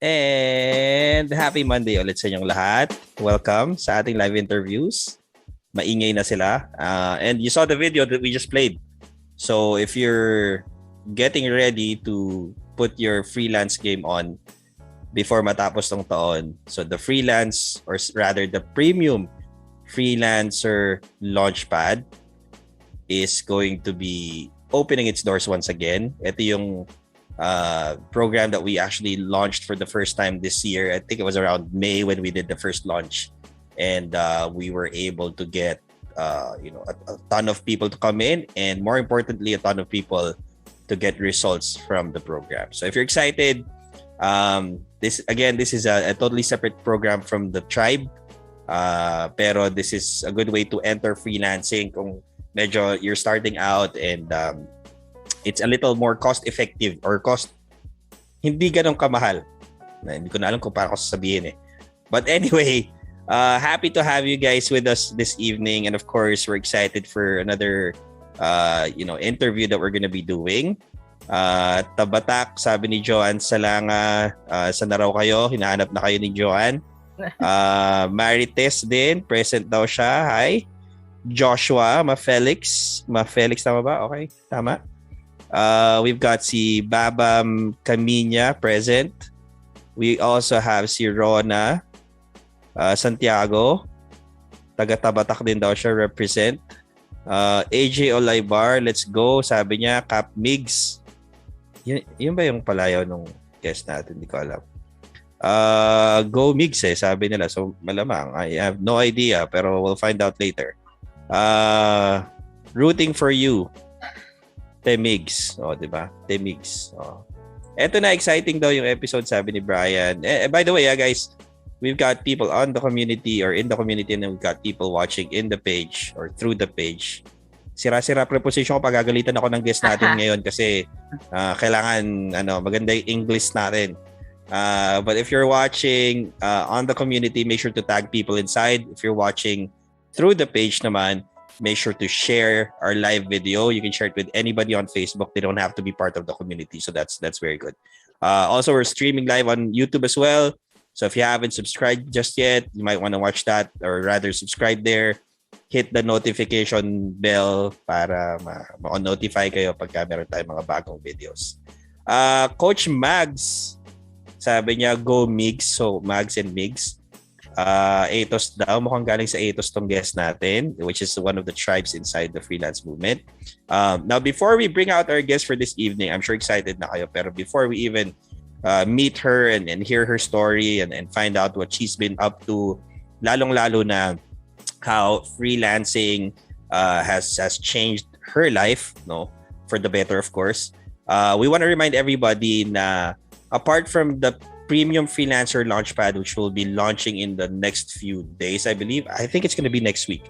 And happy Monday ulit sa inyong lahat. Welcome sa ating live interviews. Maingay na sila. And you saw the video that we just played. So if you're getting ready to put your freelance game on before matapos tong taon, so the freelance or rather the premium Freelancer Launchpad is going to be opening its doors once again. Ito yung program that we actually launched for the first time this year. I think it was around May when we did the first launch, and we were able to get a ton of people to come in, and more importantly, a ton of people to get results from the program. So if you're excited, this is a totally separate program from the tribe, pero this is a good way to enter freelancing kung medyo you're starting out, and it's a little more cost effective or hindi ganun kamahal. Hindi ko na alam kung paano ko sasabihin eh. But anyway, happy to have you guys with us this evening, and of course, we're excited for another interview that we're gonna be doing. Tabatak, sabi ni Joanne Salanga, saan na raw kayo? Hinahanap na kayo ni Joanne. Marites din, present daw siya. Hi. Joshua, Ma-Felix, tama ba? Okay, tama. We've got si Babam Camiña present. We also have si Rona Santiago. Taga-Tabatak din daw siya, represent. AJ Olaybar, let's go. Sabi niya, Cap Migs. Yun ba yung palayaw nung guest natin? Hindi ko alam. Go Migs sabi nila. So malamang. I have no idea, pero we'll find out later. Rooting for you. Temigs. O, di ba? Temigs. O. Eto na, exciting daw yung episode, sabi ni Brian. By the way, guys, we've got people on the community or in the community and we've got people watching in the page or through the page. Sira-sira preposition ko, pagagalitan ako ng guest natin ngayon kasi kailangan maganda yung English natin. But if you're watching on the community, make sure to tag people inside. If you're watching through the page naman, make sure to share our live video. You can share it with anybody on Facebook. They don't have to be part of the community. So that's very good. Also, we're streaming live on YouTube as well. So if you haven't subscribed just yet, you might want to watch that or rather subscribe there. Hit the notification bell para ma-notify kayo pagka meron tayong mga bagong videos. Coach Mags, sabi niya, go Migs. So Mags and Migs. Ethos daw. Mukhang galing sa Ethos tong guest natin, which is one of the tribes inside the freelance movement. Now, before we bring out our guest for this evening, I'm sure excited na kayo. Pero before we even meet her and hear her story and find out what she's been up to, lalong-lalo na how freelancing has changed her life, no, for the better, of course. We want to remind everybody na apart from the Premium Freelancer Launchpad, which will be launching in the next few days, I believe. I think it's going to be next week.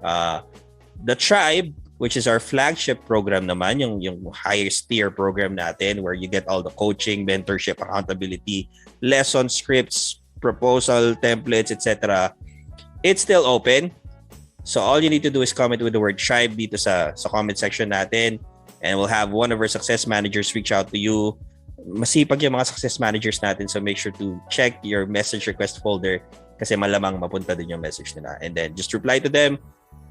The Tribe, which is our flagship program naman, yung highest tier program natin, where you get all the coaching, mentorship, accountability, lesson scripts, proposal, templates, etc. It's still open. So all you need to do is comment with the word Tribe dito sa comment section natin, and we'll have one of our success managers reach out to you. Masipag yung mga success managers natin, so make sure to check your message request folder kasi malamang mapunta din yung message nila. And then just reply to them.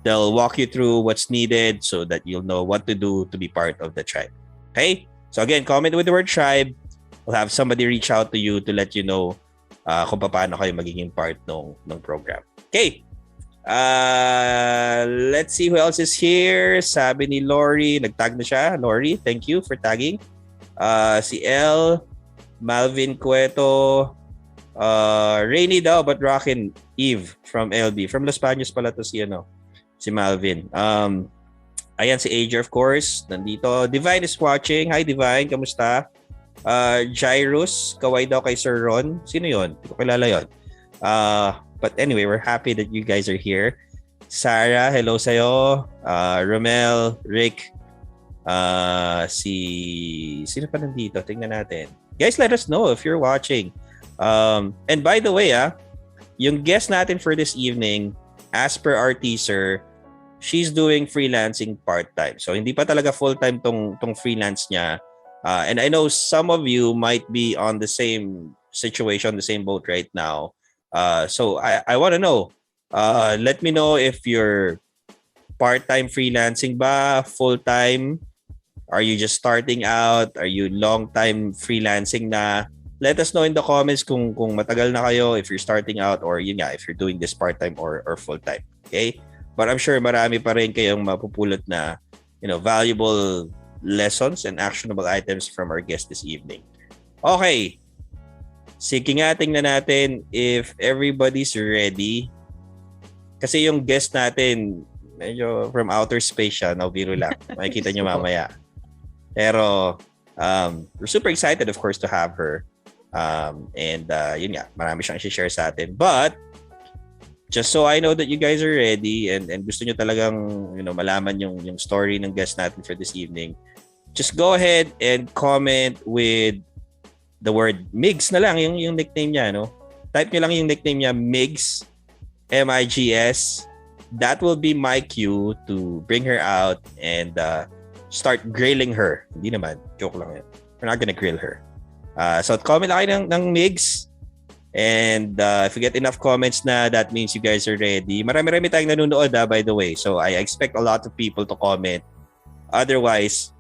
They'll walk you through what's needed so that you'll know what to do to be part of the tribe. Okay? So again, comment with the word tribe. We'll have somebody reach out to you to let you know kung paano kayo magiging part ng program. Okay. Let's see who else is here. Sabi ni Lori, nagtag na siya. Lori, thank you for tagging. Si El, Malvin Cueto, Rainy daw, but rockin' Eve from LB. From Los Baños pala to si Malvin. Ayan si Ager, of course, nandito. Divine is watching. Hi Divine, kamusta? Jairus, kaway daw kay Sir Ron. Sino yon? Hindi ko kilala yon. But anyway, we're happy that you guys are here. Sarah, hello sa'yo. Romel, Rick, sino pa nandito? Tingnan natin. Guys, let us know if you're watching. And by the way, yung guest natin for this evening, as per our teaser, she's doing freelancing part-time. So hindi pa talaga full-time tong freelance niya. And I know some of you might be on the same situation, the same boat right now. So I want to know, let me know if you're part-time freelancing ba, full-time. Are you just starting out? Are you long-time freelancing na? Let us know in the comments kung matagal na kayo, if you're starting out, or yun nga, if you're doing this part-time or full-time. Okay? But I'm sure marami pa rin kayong mapupulot na, valuable lessons and actionable items from our guest this evening. Okay. Sige nga, tingnan natin if everybody's ready. Kasi yung guest natin, medyo from outer space siya, no, biro lang. Makikita nyo mamaya. Pero we're super excited, of course, to have her. And yun nga, marami siyang i-share sa atin. But just so I know that you guys are ready and gusto nyo talagang malaman yung story ng guest natin for this evening, just go ahead and comment with the word Migs na lang, yung nickname niya, no? Type nyo lang yung nickname niya, Migs, M-I-G-S. That will be my cue to bring her out and start grilling her. Hindi naman. Joke lang yan. We're not gonna grill her. So comment lang kayo ng Migs. And if we get enough comments na, that means you guys are ready. Marami-rami tayong nanonood, by the way. So I expect a lot of people to comment. Otherwise,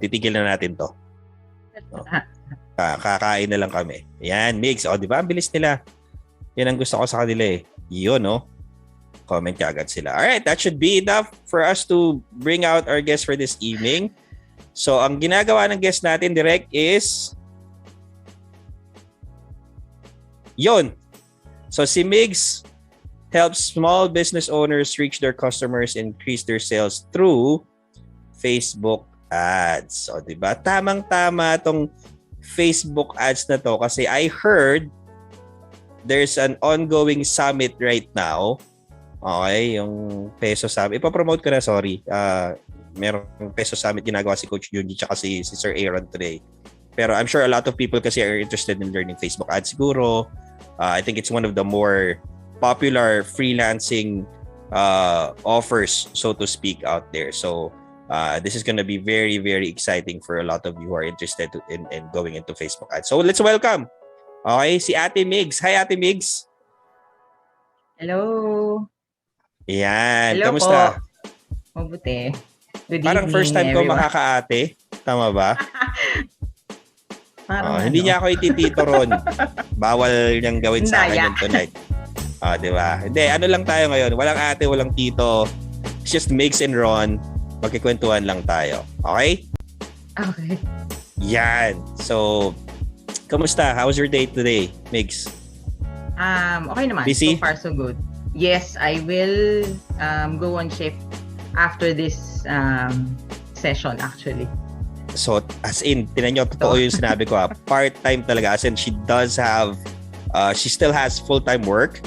titigil na natin to. No? Kakain na lang kami. Yan, Migs. O, di ba? Ang bilis nila. Yan ang gusto ko sa kanila eh. Yun, no? Comment ka agad sila. Alright, that should be enough for us to bring out our guest for this evening. So, ang ginagawa ng guest natin direct is yun. So, si Migs helps small business owners reach their customers and increase their sales through Facebook ads. So, di ba? Tamang-tama tong Facebook ads na to kasi I heard there's an ongoing summit right now. Okay, yung Peso Summit. Ipapromote ko na, sorry. Merong Peso Summit ginagawa si Coach Junji tsaka si Sir Aaron today. Pero I'm sure a lot of people kasi are interested in learning Facebook ads siguro. I think it's one of the more popular freelancing offers, so to speak, out there. So this is going to be very, very exciting for a lot of you who are interested in going into Facebook ads. So let's welcome, okay, si Ate Migs. Hi, Ate Migs. Hello. Yan. Hello Kamusta? po. Mabuti. Good Parang evening, first time ko everyone. makakaate. Tama ba? Parang Hindi niya ako ititito ron. Bawal niyang gawin sa akin Ndaya. yun tonight. Di ba? Hindi, ano lang tayo ngayon. Walang ate, walang tito. It's just Migs and Ron. Magkikwentuhan lang tayo. Okay? Okay. Yan. So, kamusta? How was your day today, Migs? Okay naman. Busy? So far, so good. Yes, I will go on shift after this session actually. So, as in, tinan nyo, totoo yung sinabi ko ha. Part-time talaga. As in, she does have, she still has full-time work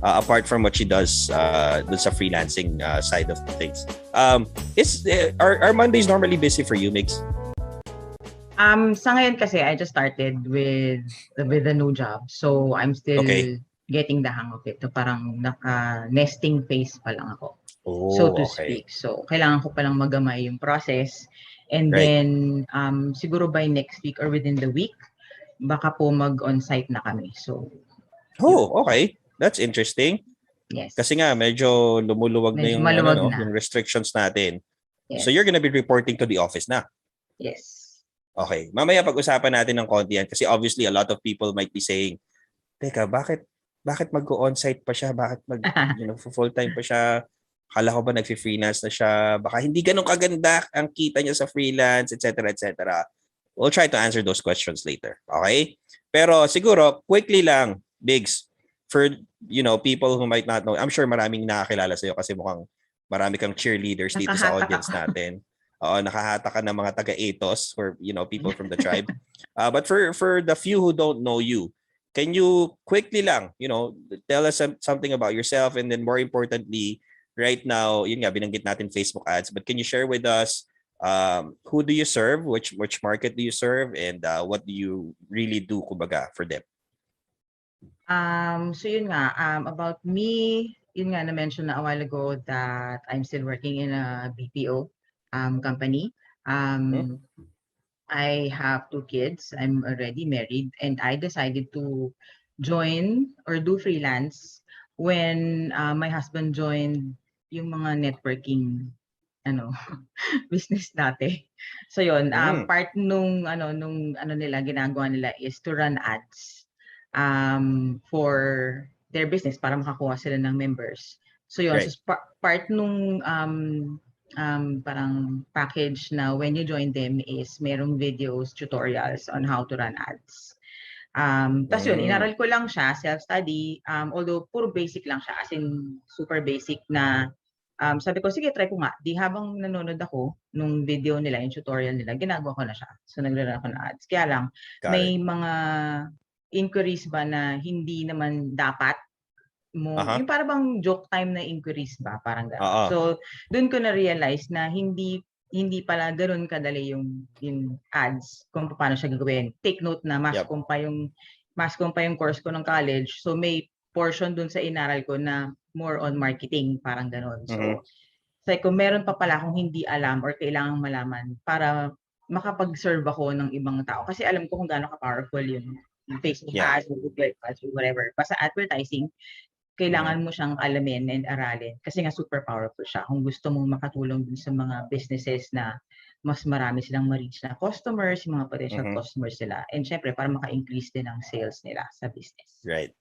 apart from what she does dun sa freelancing side of things. Are Mondays normally busy for you, Mix? Sa ngayon kasi, I just started with a new job. So, I'm still getting the hang of it. So, parang naka-nesting phase pa lang ako. So to speak. So, kailangan ko palang magamay yung process. And then, siguro by next week or within the week, baka po mag-on-site na kami. So, okay. That's interesting. yes. Kasi nga, medyo lumuluwag na yung, yung restrictions natin. Yes. So, you're gonna be reporting to the office na? Yes. Okay. Mamaya pag-usapan natin ng konti yan kasi obviously a lot of people might be saying, teka, bakit mag-on-site pa siya? Bakit full-time pa siya? Akala ko ba nag-freelance na siya? Baka hindi ganun kaganda ang kita niya sa freelance, etc., etc. We'll try to answer those questions later. Okay? Pero siguro, quickly lang, Biggs, for people who might not know, I'm sure maraming nakakilala sa'yo kasi mukhang marami kang cheerleaders dito sa audience natin. Nakahata ka ng mga taga-ethos for people from the tribe. But for the few who don't know you, can you quickly lang, tell us something about yourself, and then more importantly, right now, yun nga, binanggit natin Facebook ads, but can you share with us who do you serve, which market do you serve, and what do you really do, kumbaga, for them? So yun nga, about me, yun nga, na-mention na a while ago that I'm still working in a BPO company. I have 2 kids. I'm already married, and I decided to join or do freelance when my husband joined yung mga networking business dati. So yun, part nung nila ginagawa nila is to run ads for their business para makakuha sila ng members. So yun, so part nung parang package na when you join them is merong videos, tutorials on how to run ads. Tapos yun, inaral ko lang siya, self-study, although puro basic lang siya, as in super basic na sabi ko, sige, try ko nga. Di habang nanonood ako nung video nila, yung tutorial nila, ginagawa ko na siya. So nagre-run ako ng ads. Kaya lang, may mga inquiries ba na hindi naman dapat mo, yung parang bang joke time na inquiries ba, parang gano'n. So doon ko na-realize na hindi pala ganoon kadali yung ads kung paano siya gagawin. Take note na mas kung pa yung course ko ng college. So may portion dun sa inaral ko na more on marketing, parang ganoon. So sabi ko, meron pa pala akong hindi alam or kailangang malaman para makapag-serve ako ng ibang tao. Kasi alam ko kung gaano ka-powerful yung Facebook ads, Google ads, whatever. Basta advertising, kailangan mo siyang alamin and aralin kasi nga super powerful siya kung gusto mong makatulong dun sa mga businesses na mas marami silang ma-reach na customers, yung mga potential customers sila, and syempre para maka-increase din ang sales nila sa business. Right.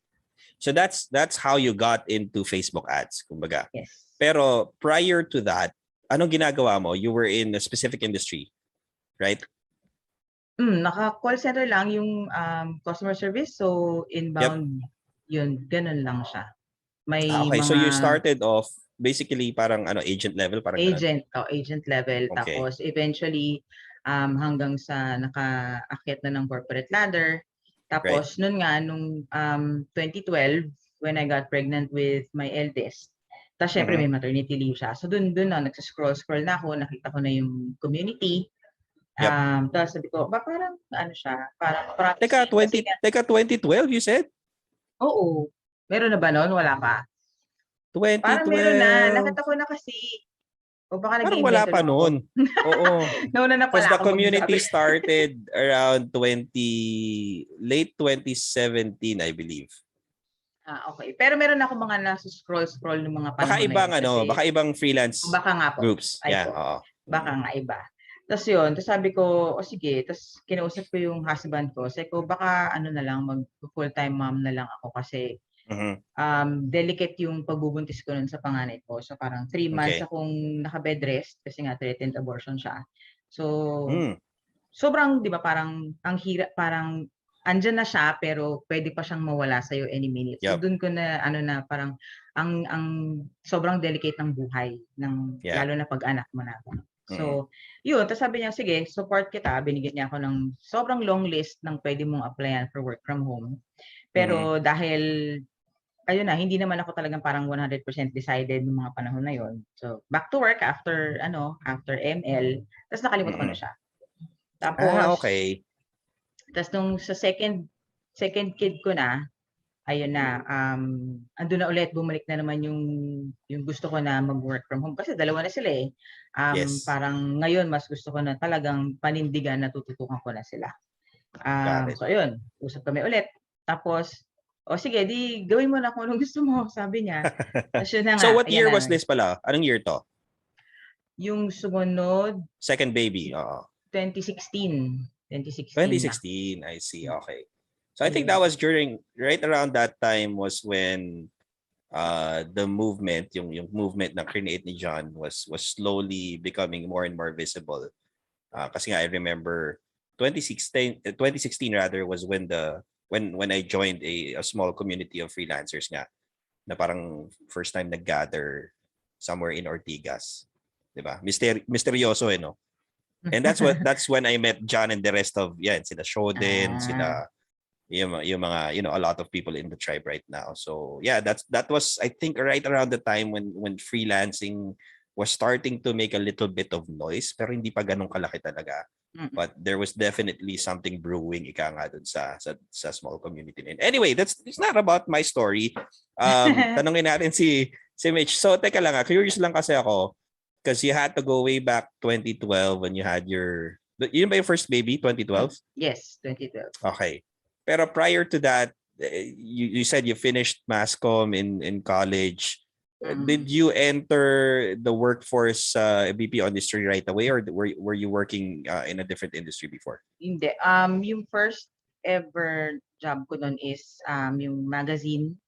So that's how you got into Facebook ads, kumbaga. Yes. Pero prior to that, anong ginagawa mo? You were in a specific industry, right? Naka-call center lang yung customer service, so inbound, yun, ganun lang siya. May so you started off basically parang agent level, parang ganun. Agent level. Okay. Tapos eventually hanggang sa naka-akyat na ng corporate ladder. Tapos nun nga nung 2012 when I got pregnant with my eldest. Tapos syempre may maternity leave siya. So dun na nagsascroll na ako, nakita ko na yung community. Tapos sabi ko, parang ano siya, parang Teka, 2012 you said? Oo. Meron na ba noon? Wala pa. 2012. Parang meron na. Nakita ko na kasi. O baka Parang wala nag-iimbento pa lang ako. noon. Oo. Nauna na Because pala the ako community magsabi. started around late 2017, I believe. Okay. Pero meron ako mga nasa-scroll ng mga Baka panahon na ibang yun. Kasi, baka ibang freelance baka nga po. groups. Ay Yeah, po. oo. Baka nga iba. Tapos yun, tapos sabi ko, o sige, tapos kinausap ko yung husband ko. Sabi ko, baka ano na lang, mag-full-time mom na lang ako kasi delicate yung pagbubuntis ko nun sa panganay ko. So parang 3 months Okay. akong naka-bed rest kasi nga threatened abortion siya. So sobrang 'di ba parang ang hirap, parang andyan na siya pero pwede pa siyang mawala sa any minute. So Yup. dun ko na na parang ang sobrang delicate ng buhay ng lalo na pag anak mo na. So, yun, tapos sabi niya, sige, support kita. Binigyan niya ako ng sobrang long list ng pwede mong applyan for work from home. Pero dahil ayun na, hindi naman ako talagang parang 100% decided ng mga panahon na yon. So, back to work after ML, tapos nakalimutan ko na siya. Tapos, okay. tapos nung sa second kid ko na, ayun na, andun na ulit, bumalik na naman yung gusto ko na mag-work from home. Kasi dalawa na sila eh. Yes. Parang ngayon, mas gusto ko na talagang panindigan na tututukan ko na sila. So ayun, usap kami ulit. Tapos, o sige, di gawin mo na kung anong gusto mo, sabi niya. Tapos yun na nga. So what year ayan was na. this pala? Anong year to? Yung sumunod, Second baby, 2016. 2016, I see, okay. So I think that was right around that time was when the movement, yung movement na create ni John was slowly becoming more and more visible. Kasi nga I remember 2016 rather was when I joined a small community of freelancers nga na parang first time nag-gather somewhere in Ortigas, 'di ba? Misteryoso no. And that's when I met John and the rest of sila Shoden, sila yung mga a lot of people in the tribe right now. So yeah, that was I think right around the time when freelancing was starting to make a little bit of noise pero hindi pa ganun kalaki talaga. But there was definitely something brewing ika nga dun sa small community. Anyway, it's not about my story. Tanungin natin si Mitch. So teka lang, curious lang kasi ako because you had to go way back 2012 when you had yun ba yung first baby, 2012? Yes, 2012. Okay. Pero prior to that, you said you finished mass comm in college. Did you enter the workforce BPO industry right away or were you working in a different industry before? Hindi. Yung first ever job ko noon is yung magazine,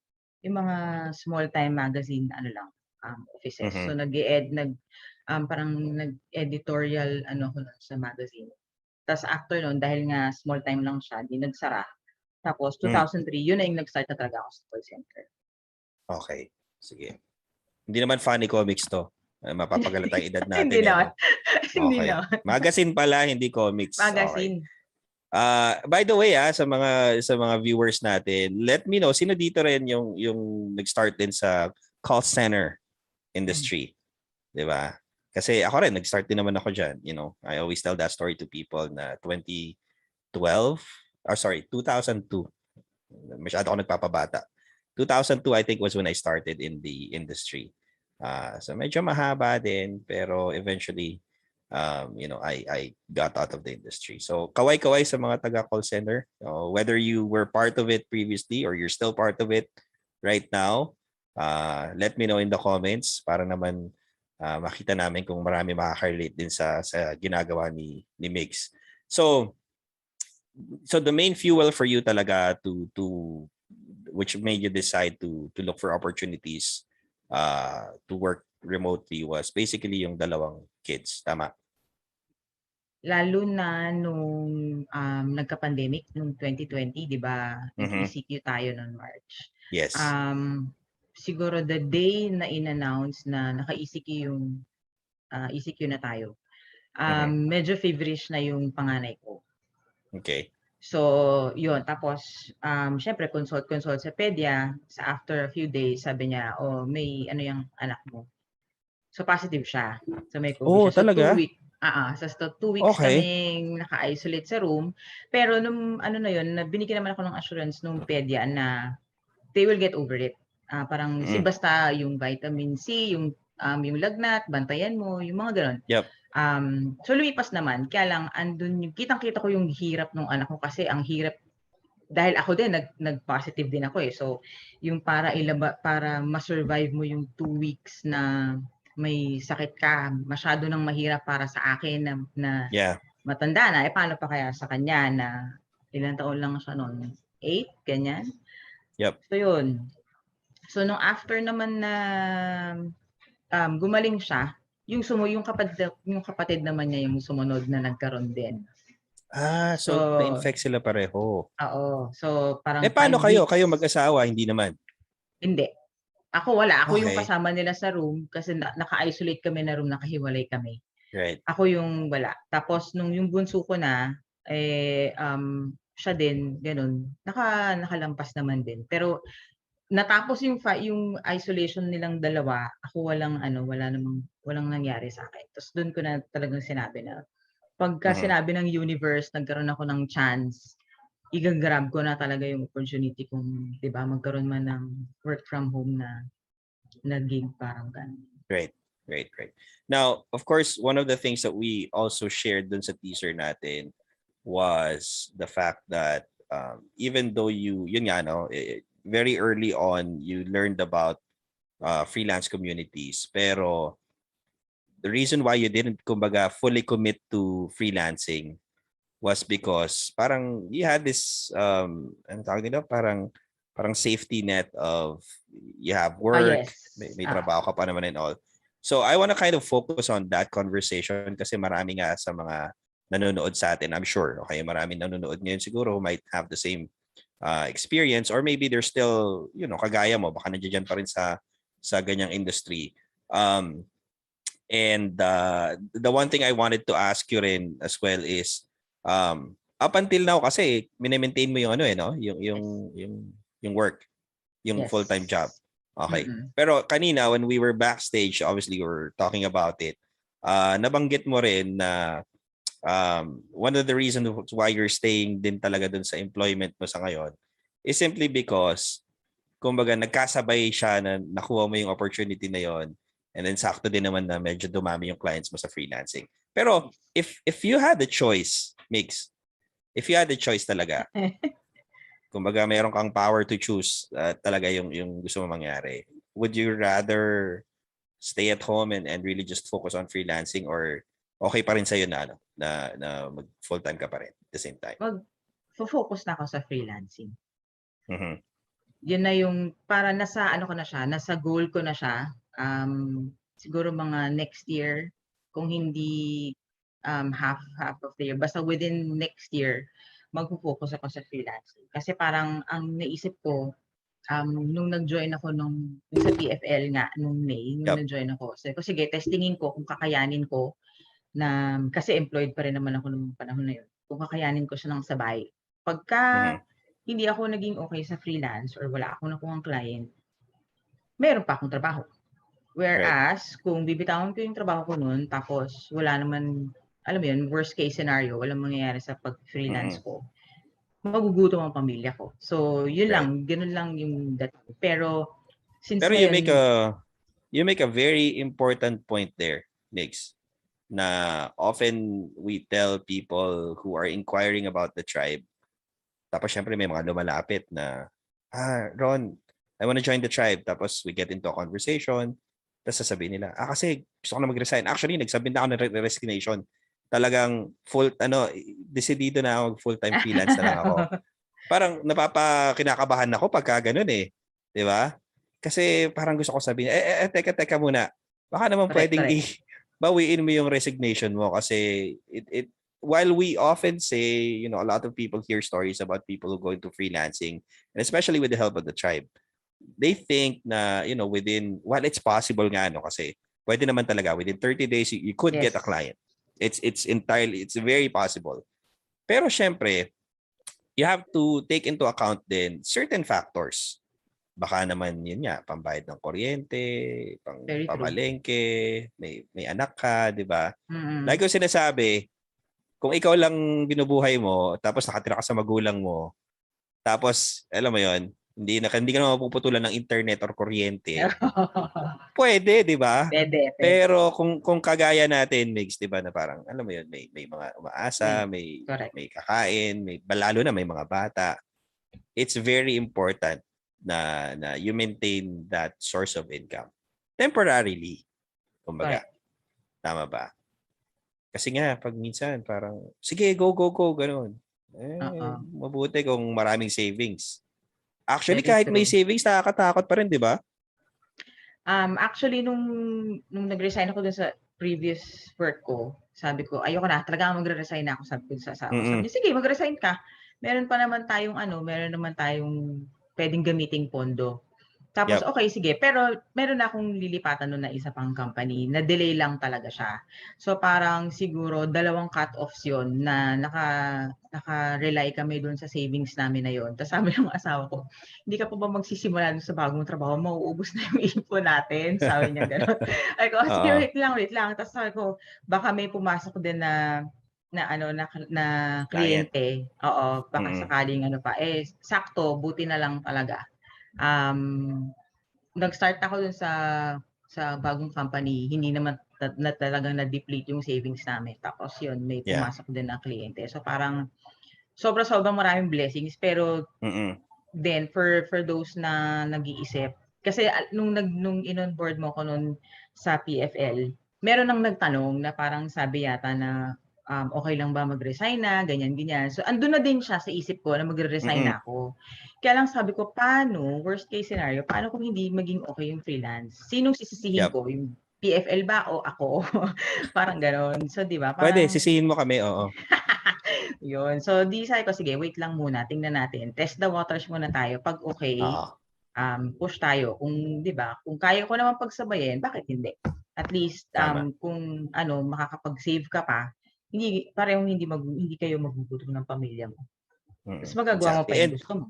yung mga small time magazine offices. So parang nag-editorial ko nun sa magazine. Tapos after noon, dahil nga small time lang siya, di nagsara. Tapos 2003, yun na yung nag-start na talaga ako sa call center. Okay. Sige. Hindi naman funny comics to. Mapapagalata ang edad natin. Hindi naman. Hindi Okay. naman. Magazine pala, hindi comics. Magazine. Okay. By the way, sa mga viewers natin, let me know sino dito rin yung nag-start din sa call center industry. 'Di ba? Kasi ako rin nag-start din naman ako diyan, I always tell that story to people na 2002. Masyado ako nagpapabata. 2002 I think was when I started in the industry. So medyo mahaba din pero eventually I got out of the industry. So kaway-kaway sa mga taga-call center, whether you were part of it previously or you're still part of it right now, let me know in the comments para naman makita namin kung marami makaka-relate din sa ginagawa ni Mix. So the main fuel for you talaga to which made you decide to look for opportunities to work remotely was basically yung dalawang kids, tama? Lalo na nung nagka-pandemic nung 2020, 'di ba? Nag-ECQ tayo noong March. Yes. siguro the day na in-announce na naka-ECQ yung ECQ na tayo. Medyo feverish na yung panganay ko. Okay. So, yun. Tapos, syempre, consult sa pedia. After a few days, sabi niya, oh, may ano yung anak mo. So, positive siya. So, may COVID siya. So, talaga? 2 weeks. So 2 weeks Okay. kaming naka-isolate sa room. Pero nung ano na yun, binigyan naman ako ng assurance nung pedia na they will get over it. Parang basta yung vitamin C, yung lagnat, bantayan mo, yung mga gano'n. Yep. So lumipas naman, kaya lang andun yung kitang-kita ko yung hirap ng anak ko kasi ang hirap dahil ako din nag-positive din ako eh. So yung para ma-survive mo yung 2 weeks na may sakit ka, masyado nang mahirap para sa akin na Yeah. matanda na. Paano pa kaya sa kanya na ilang taon lang siya noon? 8, ganyan. Yep. So yun. So nung after naman na gumaling siya, yung kapatid naman niya yung sumunod na nagkaroon din. So na-infect sila pareho. Oo. So parang paano 5 kayo? weeks. Kayo mag-asawa, hindi naman? Hindi. Ako wala. Ako yung Okay. kasama nila sa room kasi naka-isolate kami na room, nakahiwalay kami. Right. Ako yung wala. Tapos nung yung bunso ko na, siya din, ganun. Nakalampas naman din. Pero natapos yung isolation nilang dalawa, ako walang nangyari sa akin. Tapos doon ko na talagang sinabi na pagka sinabi ng universe, nagkaroon ako ng chance, i-grab ko na talaga yung opportunity kung, 'di ba, magkaroon man ng work from home na gig, parang ganun. Great. Now, of course, one of the things that we also shared dun sa teaser natin was the fact that even though yun nga, no, very early on, you learned about freelance communities, pero the reason why you didn't, kumbaga, fully commit to freelancing was because parang you had this ano tawag nila, parang safety net of you have work, Yes. may trabaho ka pa naman and all. So I want to kind of focus on that conversation kasi marami nga sa mga nanonood sa atin, I'm sure, okay, maraming nanonood ngayon siguro who might have the same experience, or maybe they're still, kagaya mo, baka nandiyan pa rin sa ganyang industry. And the one thing I wanted to ask you rin as well is up until now kasi mini-maintain mo yung yung work, yung full-time job. Okay. Pero kanina when we were backstage, obviously we were talking about it. Nabanggit mo rin na one of the reasons why you're staying din talaga dun sa employment mo sa ngayon is simply because kumbaga nagkasabay siya na nakuha mo yung opportunity na yon, and then sakto din naman na medyo dumami yung clients mo sa freelancing. Pero if you had the choice, if you had the choice talaga, kumbaga meron kang power to choose talaga yung gusto mo mangyari, would you rather stay at home and really just focus on freelancing, or okay pa rin sa'yo na mag full-time ka pa rin at the same time? Focus na ako sa freelancing. Yun na yung para nasa goal ko na siya. Siguro mga next year, kung hindi half of the year, basta within next year, magpo-focus ako sa freelancing. Kasi parang ang naisip ko, nung nag-join ako sa TFL nga, nung May, nag-join ako. Sabi ko, sige, testingin ko kung kakayanin ko na, kasi employed pa rin naman ako nung panahon na yun, kung kakayanin ko siya ng sabay. Pagka hindi ako naging okay sa freelance or wala akong nakuhang client, meron pa akong trabaho. Whereas, kung bibitawan ko yung trabaho ko noon, tapos wala naman, alam mo yun, worst case scenario, walang mangyayari sa pag-freelance ko, magugutom ang pamilya ko. So, yun lang, ganun lang yung dating. Pero, since Pero ngayon, you make a very important point there, Nix, na often we tell people who are inquiring about the tribe, tapos syempre may mga lumalapit na, Ron, I want to join the tribe. Tapos we get into a conversation. Tapos sasabihin nila, kasi gusto ko na mag-resign. Actually, nagsabihin na ako ng resignation. Talagang decidido na ako, full-time freelance na lang ako. Parang kinakabahan ako pagka ganun eh. Di ba? Kasi parang gusto ko sabihin, teka muna. Baka naman pwedeng bawiin mo yung resignation mo kasi while we often say, a lot of people hear stories about people who go into freelancing, and especially with the help of the tribe, they think na, within, well, it's possible nga, kasi pwede naman talaga, within 30 days, you could get a client. It's very possible. Pero syempre, you have to take into account din certain factors. Baka naman yun nga, pambayad ng kuryente, pamalengke, may anak ka, di ba? Like ko sinasabi, kung ikaw lang binubuhay mo, tapos nakatira ka sa magulang mo, tapos, alam mo yon, hindi ka naman mapuputulan ng internet or kuryente. Pwede, di ba? Pwede. Pero kung kagaya natin, Migs, di ba, na parang, alam mo yun, may mga umaasa, may kakain, lalo na may mga bata. It's very important na you maintain that source of income temporarily. Kumbaga. Tama ba? Kasi nga, pag minsan, parang, sige, go, ganun. Mabuti kung maraming savings. Actually, kahit may savings, nakakatakot pa rin, di ba? Actually, nung nag-resign ako dun sa previous work ko, sabi ko, ayoko na, talaga magre-resign na ako. Sabi ko sa asawa. Sabi niya, sige, mag-resign ka. Meron naman tayong pwedeng gamiting pondo. Tapos, okay, sige. Pero meron na akong lilipatan nun na isa pang company. Na-delay lang talaga siya. So, parang siguro 2 cut-offs yun na naka-rely kami dun sa savings namin na yun. Tapos sabi ng asawa ko, hindi ka pa ba magsisimula dun sa bagong trabaho? Mauubos na yung ipon natin. Sabi niya gano'n. Ay ko, sige, wait lang. Tapos sabi ko, baka may pumasok din na kliyente. Oo, baka sakaling sakto, buti na lang talaga. Nag-start ako dun sa bagong company, hindi naman talagang na-deplete yung savings namin. Tapos yun, may pumasok din na kliyente. So parang sobrang maraming blessings, pero then for those na nag-iisip, kasi nung in-onboard mo ko nun sa PFL, meron nang nagtanong na parang sabi yata na okay lang ba mag-resign na, ganyan. So, andun na din siya sa isip ko na magre-resign na ako. Kaya lang sabi ko, worst case scenario, paano kung hindi maging okay yung freelance? Sinong sisisihin ko? Yung PFL ba o ako? Parang ganon. So, di ba? Pwede, sisihin mo kami, oo. Yun. So, sabi ko, sige, wait lang muna, tingnan natin. Test the waters muna tayo. Pag okay, push tayo. Kung, di ba, kung kaya ko naman pagsabayin, bakit hindi? At least, kung makakapag-save ka pa, hindi kayo magugutom ng pamilya mo. Mas magagawa mo pa yung gusto mo.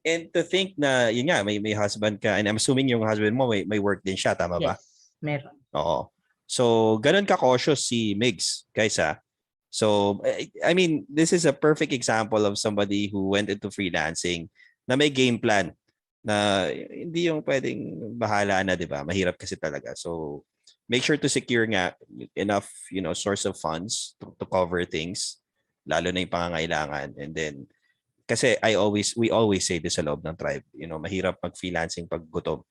And to think na, yun nga, may husband ka, and I'm assuming yung husband mo may work din siya, tama ba? Yes, meron. Oo. So, ganun ka-cautious si Migs, guys ha. So, I mean, this is a perfect example of somebody who went into freelancing na may game plan na hindi yung pwedeng bahala na, di ba? Mahirap kasi talaga. So, make sure to secure nga enough, source of funds to cover things, lalo na yung pangangailangan. And then, kasi we always say this sa loob ng tribe, mahirap mag-freelancing pag gutom.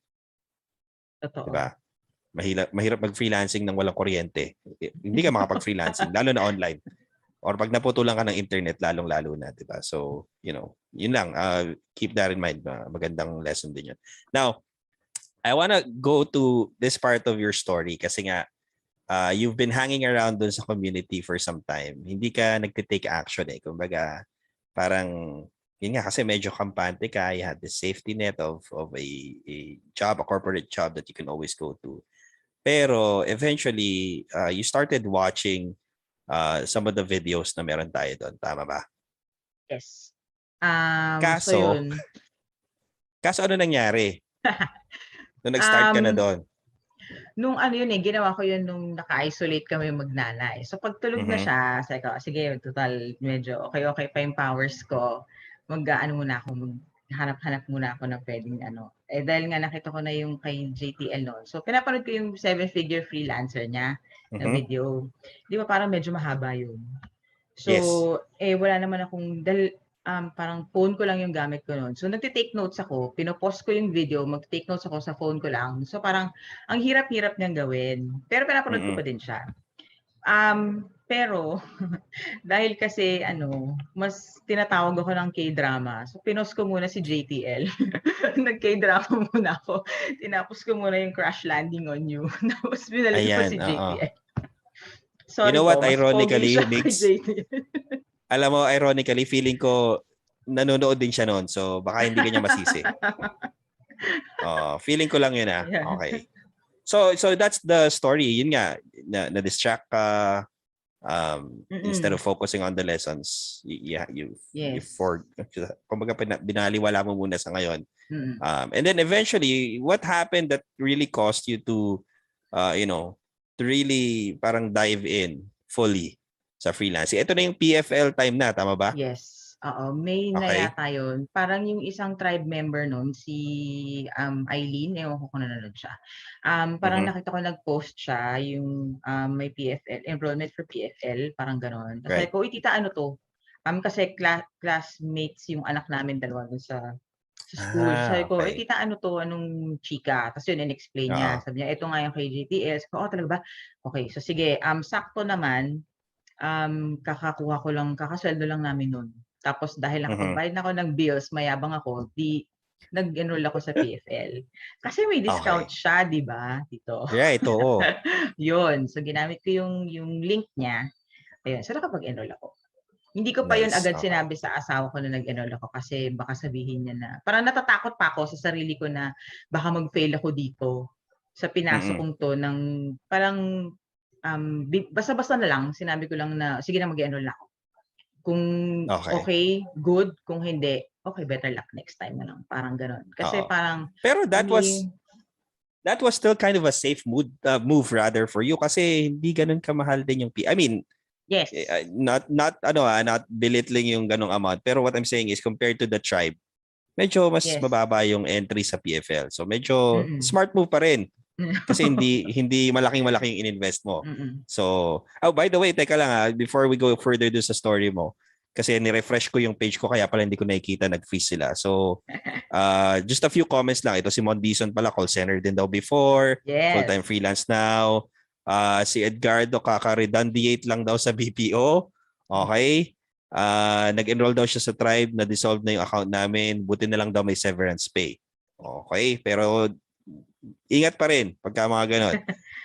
Totoo. Diba? Mahirap mag-freelancing nang walang kuryente. Hindi ka makapag-freelancing, lalo na online. Or pag naputulan ka ng internet, lalong-lalo na, diba? So, yun lang. Keep that in mind. Magandang lesson din yun. Now, I wanna go to this part of your story kasi nga, you've been hanging around dun sa community for some time. Hindi ka nagtitake action eh. Kumbaga, parang, yun nga, kasi medyo kampante ka. You had the safety net of a job, a corporate job that you can always go to. Pero eventually, you started watching some of the videos na meron tayo doon. Tama ba? Yes. Kaso ano nangyari? Nung nag-start ka na doon? Nung ginawa ko yun nung naka-isolate kami magnanay. So pagtulog na siya, sabi ko, sige, total, medyo okay pa yung powers ko. Maghanap muna ako ng pwedeng dahil nga nakita ko na yung kay JTL noon. So pinapanood ko yung 7-figure freelancer niya na video. Di ba parang medyo mahaba yun. So, wala naman akong, parang phone ko lang yung gamit ko noon. So, nagtitake notes ako. Pinopost ko yung video. Mag-take notes ako sa phone ko lang. So, parang, ang hirap-hirap niyang gawin. Pero pinapanood ko pa din siya. Pero, dahil kasi, mas tinatawag ako ng K-drama. So, pinost ko muna si JTL. Nag-K-drama muna ako. Tinapos ko muna yung Crash Landing on You. Tapos, binalik ko si JTL. Sorry, you know what, po, ironically, Migs, alam mo, ironically, feeling ko nanonood din siya noon. So, baka hindi ka niya masisi. Feeling ko lang yun Yeah. Okay. So that's the story. Yun nga, na-distract ka, instead of focusing on the lessons, you Yes. kumbaga binaliwala mo muna sa ngayon. Mm. And then eventually, what happened that really caused you to, to really parang dive in fully sa freelancing? Ito na yung PFL time na, tama ba? Yes. Oo, May na Okay. yata yun. Parang yung isang tribe member nun, si Eileen, ewan ko kung nanonood siya. Parang Mhm. nakita ko nag-post siya, yung may PFL, enrollment for PFL, parang gano'n. Tapos sabi Right. ko, uy tita, ano to? Kasi classmates yung anak namin dalawa dun sa school. Sabi ko, Okay. tita, ano to? Anong chika? Tapos yun, in-explain niya. Oo. Sabi niya, ito nga yung KJTS. Ko, talaga ba? Okay, so sige, sakto naman, kakasweldo lang namin nun. Tapos dahil Mhm. nakapagbayad na ako ng bills, mayabang ako, nag-enroll ako sa PFL. Kasi may discount Okay. siya, 'di ba, dito? Right, oo. 'Yun, so ginamit ko yung link niya, ayun, so nakapag-enroll ako. Hindi ko pa 'yun Nice. agad Okay. sinabi sa asawa ko na nag-enroll ako kasi baka sabihin niya na parang natatakot pa ako sa sarili ko na baka mag-fail ako dito sa pinasok Mm. kong 'to ng parang, basta-basta na lang sinabi ko lang na, "Sige na mag-e-enroll na ako." Kung Okay. okay, good, kung hindi, okay, better luck next time na lang, parang gano'n. Kasi Oo. parang Pero hindi that was still kind of a safe move rather for you kasi hindi ganun kamahal din yung I mean, yes, not belittling yung ganong amount, pero what I'm saying is compared to the tribe, medyo mas yes, mababa yung entry sa PFL. So medyo mm. smart move pa rin kasi hindi malaking ininvest mo. Mm. So, by the way, teka lang before we go further do sa story mo, kasi ni-refresh ko yung page ko kaya pala hindi ko nakikita, nag-freeze sila. So, just a few comments lang. Ito si Mondison pala, call center din daw before, Yes. full-time freelance now. Si Edgardo kaka-redundiate lang daw sa BPO. Okay. Nag-enroll daw siya sa tribe, na-dissolve na yung account namin. Buti na lang daw may severance pay. Okay. Pero ingat pa rin pagka mga ganon.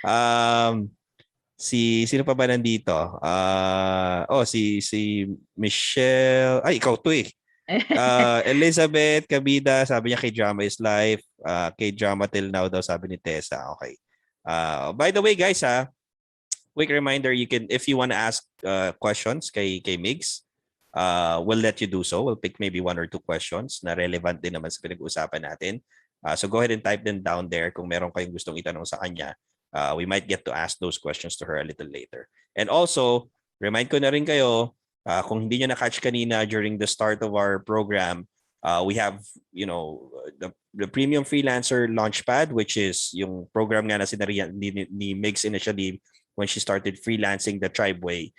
Um, sino pa ba nandito? Si Michelle. Ay, ikaw to eh. Elizabeth Kabida, sabi niya kay Drama is Life. Kay Drama Till Now daw, sabi ni Tessa. Okay. By the way, guys, quick reminder, you can, if you want to ask questions kay Migs, we'll let you do so. We'll pick maybe 1 or 2 questions na relevant din naman sa pinag-uusapan natin. So go ahead and type them down there kung meron kayong gustong itanong sa kanya. We might get to ask those questions to her a little later. And also, remind ko na rin kayo, kung hindi nyo na-catch kanina during the start of our program, we have, the Premium Freelancer Launchpad, which is yung program nga na sinarihan ni Migs initially when she started freelancing the Tribe Way.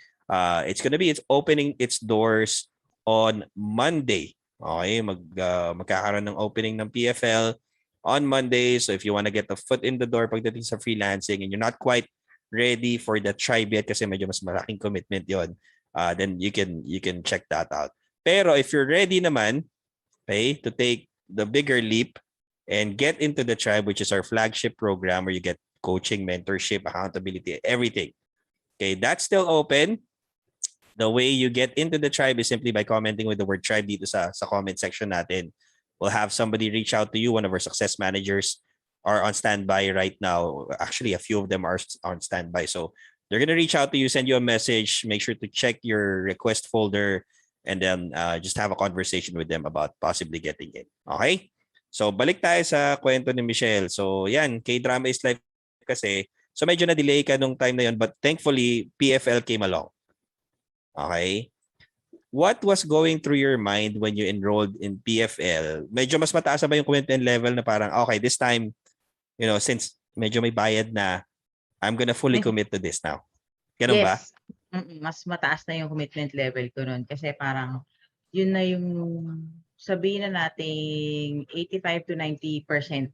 It's opening its doors on Monday. Okay, magkakaroon ng opening ng PFL on Monday. So if you want to get a foot in the door pagdating sa freelancing and you're not quite ready for the tribe yet kasi medyo mas malaking commitment yon, then you can check that out. Pero if you're ready naman, okay, to take the bigger leap and get into the tribe, which is our flagship program where you get coaching, mentorship, accountability, everything. Okay, that's still open. The way you get into the tribe is simply by commenting with the word tribe dito sa comment section natin. We'll have somebody reach out to you. One of our success managers are on standby right now. Actually, a few of them are on standby. So they're going to reach out to you, send you a message. Make sure to check your request folder and then just have a conversation with them about possibly getting in. Okay? So balik tayo sa kwento ni Michelle. So yan, K-Drama is Life kasi. So medyo na-delay ka nung time na yun, but thankfully, PFL came along. Okay? What was going through your mind when you enrolled in PFL? Medyo mas mataas ba yung commitment level na parang, okay, this time, since medyo may bayad na, I'm gonna fully commit to this now. Ganun ba? Yes. Mas mataas na yung commitment level ko nun kasi parang yun na yung sabihin na nating 85 to 90%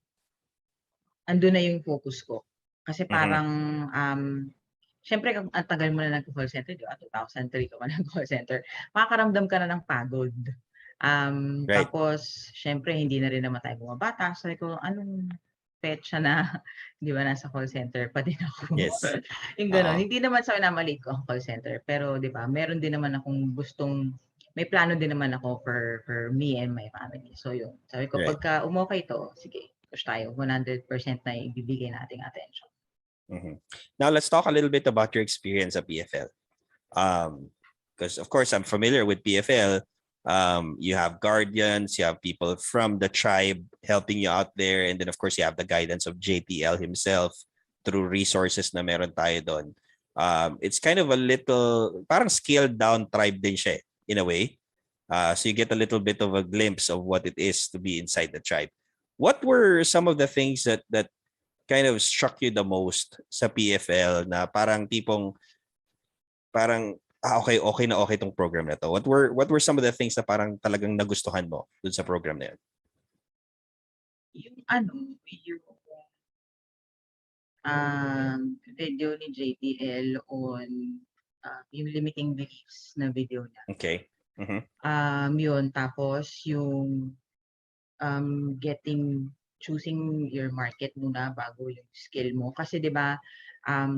andun na yung focus ko. Kasi Mhm. parang siyempre ang tagal mo na nag-call center, di ba? 2003 ka pa nag-call center. Makakaramdam ka na ng pagod. Right. Tapos siyempre hindi na rin naman tayo bumabata. Sabi ko, anong petsa na, di ba, nasa call center pa din ako. Yes. Yung gano'n. Oo. Hindi naman sa minamaliit ko ang call center. Pero di ba, meron din naman akong may plano din naman ako for me and my family. So yun. Sabi ko, Right. pagka umokay to, sige, push tayo, 100% na ibibigay nating attention. Now, let's talk a little bit about your experience at PFL. Because, of course, I'm familiar with PFL. You have guardians, you have people from the tribe helping you out there. And then, of course, you have the guidance of JTL himself through resources na meron tayo doon. It's kind of a little, parang scaled down tribe din siya in a way. So you get a little bit of a glimpse of what it is to be inside the tribe. What were some of the things that kind of struck you the most sa PFL na parang tipong okay na okay tong program na to? What were some of the things na parang talagang nagustuhan mo dun sa program na yun? Yung video ni JTL on yung limiting beliefs na video niya. Okay. Yun, tapos yung choosing your market muna bago yung skill mo. Kasi 'di ba,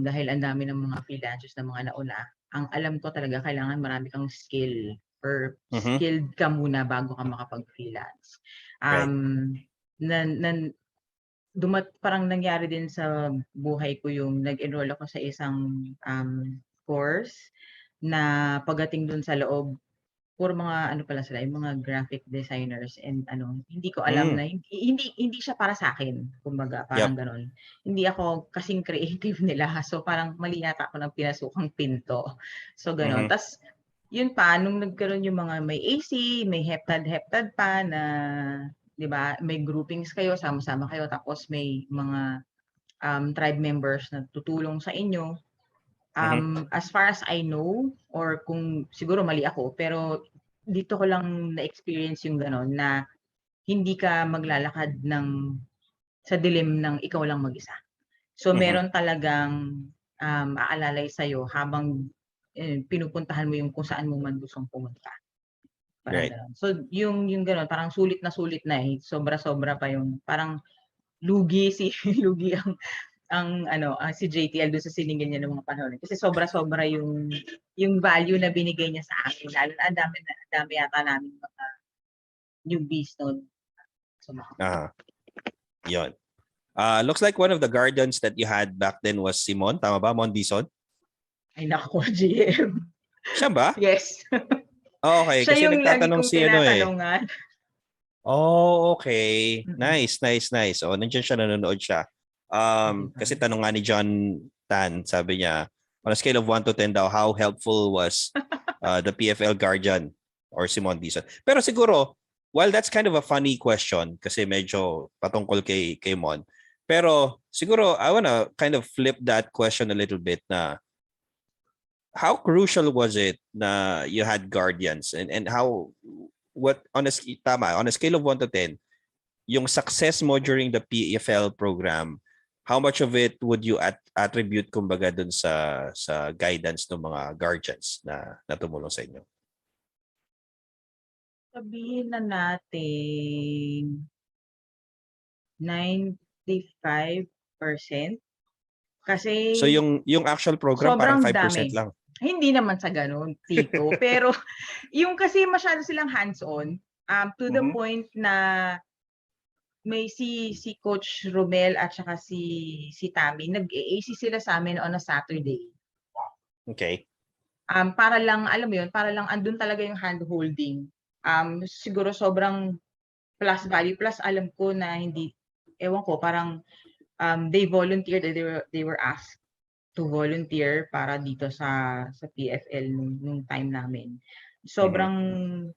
dahil ang dami ng mga freelancers na mga nauna, ang alam ko talaga kailangan marami kang skill or skilled ka muna bago ka makapag-freelance. Parang nangyari din sa buhay ko yung nag-enroll ako sa isang course na pagdating dun sa loob, puro mga ano pala sila, yung mga graphic designers and hindi ko alam na hindi siya para sa akin, kumbaga parang ganon. Hindi ako kasing creative nila, so parang mali yata ako ng pinasukang pinto. So ganon. Tas yun pa, nung nagkaroon yung mga may AC, may heptad pa na, di ba, may groupings kayo, sama-sama kayo, tapos may mga tribe members na tutulong sa inyo. As far as I know, or kung siguro mali ako, pero dito ko lang na-experience yung gano'n na hindi ka maglalakad sa dilim ng ikaw lang mag-isa. So meron talagang aalalay sa'yo habang pinupuntahan mo yung kung saan mo man gustong pumunta. Parang gano'n. So yung gano'n, parang sulit na sobra-sobra pa yung parang lugi si JTL doon sa siningil niya ng mga panahon. Kasi sobra-sobra yung value na binigay niya sa akin. Lalo na ang dami yata namin mga newbies noon. So, yun. Looks like one of the guardians that you had back then was Simon. Tama ba? Mon Dison? Ay, naku, GM. Siya ba? Yes. Okay. Siya kasi yung lagi nagtatanong kong si tinatanungan. Oh, okay. Nice. Oh, nandiyan siya, nanonood siya. Kasi tanong nga ni John Tan, sabi niya, on a scale of 1 to 10 daw, how helpful was the PFL guardian or Simon Dizon? Pero siguro, while that's kind of a funny question, kasi medyo patungkol kay Mon, pero siguro, I wanna kind of flip that question a little bit na, how crucial was it na you had guardians and how, on a scale of 1 to 10, yung success mo during the PFL program, how much of it would you attribute kumbaga dun sa guidance ng mga guardians na tumulong sa inyo? Sabihin na natin 95%. Kasi so yung actual program parang 5% dami lang. Hindi naman sa ganun, Tito. Pero yung kasi masyado silang hands-on to the point na may si Coach Romel at saka si Tami, nag-AC sila sa amin on a Saturday. Okay. Para lang, alam mo yun, para lang andun talaga yung hand-holding. Siguro sobrang plus value, plus alam ko na hindi, ewan ko, parang they volunteered, they were asked to volunteer para dito sa PFL nung time namin. Sobrang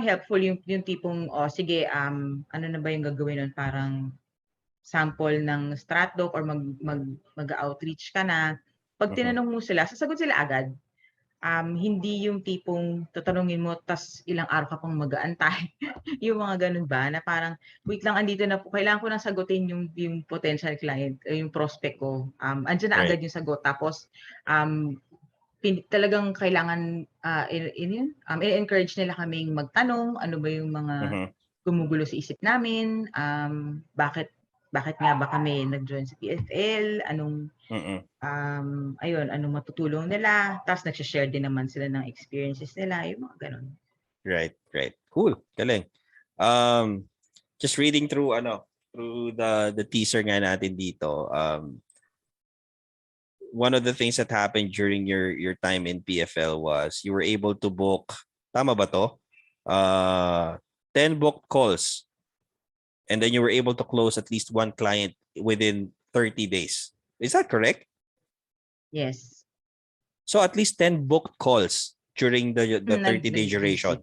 helpful yung tipong sige ano na ba yung gagawin nun, parang sample ng strat doc or mag-outreach ka na. Pag tinanong mo sila, sasagot sila agad. Hindi yung tipong tatanungin mo tas ilang araw ka pang mag-aantay. Yung mga ganun ba na parang wait lang, andito na po, kailangan ko nang sagutin yung potential client, yung prospect ko. Andiyan na agad yung sagot, tapos talagang kailangan i-encourage nila kaming magtanong, ano ba yung mga gumugulo sa isip namin, bakit nga ba kami nag-join sa PFL, anong anong matutulong nila, tapos nag-share din naman sila ng experiences nila, yung mga ganun. Right. Cool. Galing. Just reading through through the teaser nga natin dito, one of the things that happened during your time in PFL was you were able to book, tama ba to? 10 booked calls, and then you were able to close at least one client within 30 days. Is that correct? Yes. So at least 10 booked calls during the 30-day duration.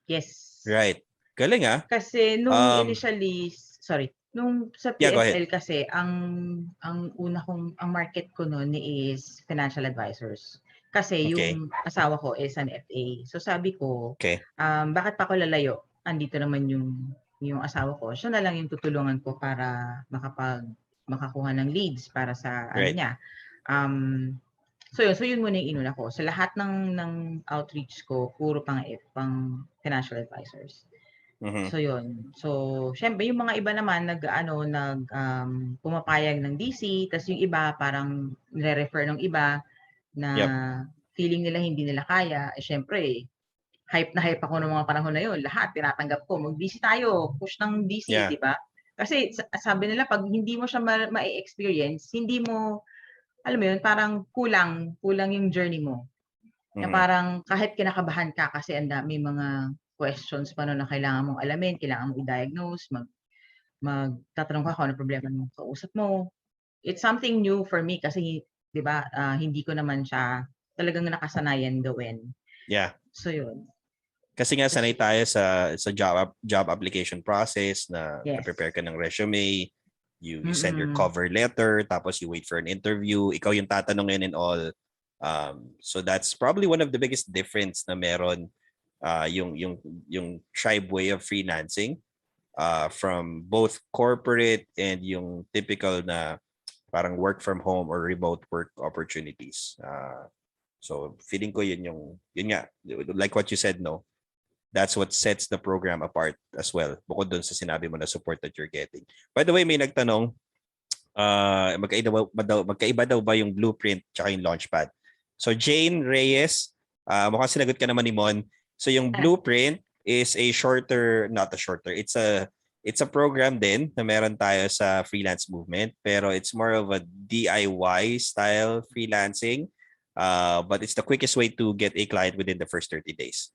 Yes. Right. Galing ah. Kasi nung initially, nung sa Yeah, go ahead. PFL kasi ang ang market ko noon is financial advisors. Kasi Okay. yung asawa ko is an FA. So sabi ko, Okay. bakit pa ako lalayo? Andito naman yung asawa ko. Siya na lang yung tutulungan ko para makakuha ng leads para sa ano Right. niya. So yun muna yung inuna ko. Sa lahat ng outreach ko, puro pang financial advisors. Mhm. So yun. So syempre yung mga iba naman pumapayag ng DC, tas yung iba parang nire-refer ng iba na feeling nila hindi nila kaya. Syempre hype na hype ako ng mga panahon na yun. Lahat tinatanggap ko. Mag-DC tayo, push ng DC, Yeah. di ba? Kasi sabi nila pag hindi mo siya ma-experience, hindi mo alam mo yun, parang kulang yung journey mo. Na parang kahit kinakabahan ka kasi may mga questions pa na kailangan mong alamin, kailangan mong i-diagnose, magtatanong ka kung ano problema ng kausap mo. It's something new for me kasi 'di ba, hindi ko naman siya talagang nakasanayan gawin. Yeah. So yun. Kasi nga sanay tayo sa job application process na prepare ka ng resume, you send your cover letter, tapos you wait for an interview, ikaw yung tatanungin and all. So that's probably one of the biggest difference na meron yung tribe way of freelancing from both corporate and yung typical na parang work from home or remote work opportunities. So feeling ko yun nga, like what you said, no, that's what sets the program apart as well, bukod dun sa sinabi mo na support that you're getting. By the way, may nagtanong, magkaiba daw ba yung blueprint tsaka yung launchpad? So Jane Reyes, mukhang sinagot ka naman ni Mon. So yung blueprint is not a shorter, it's a program din na meron tayo sa Freelance Movement, pero it's more of a DIY style freelancing. But it's the quickest way to get a client within the first 30 days.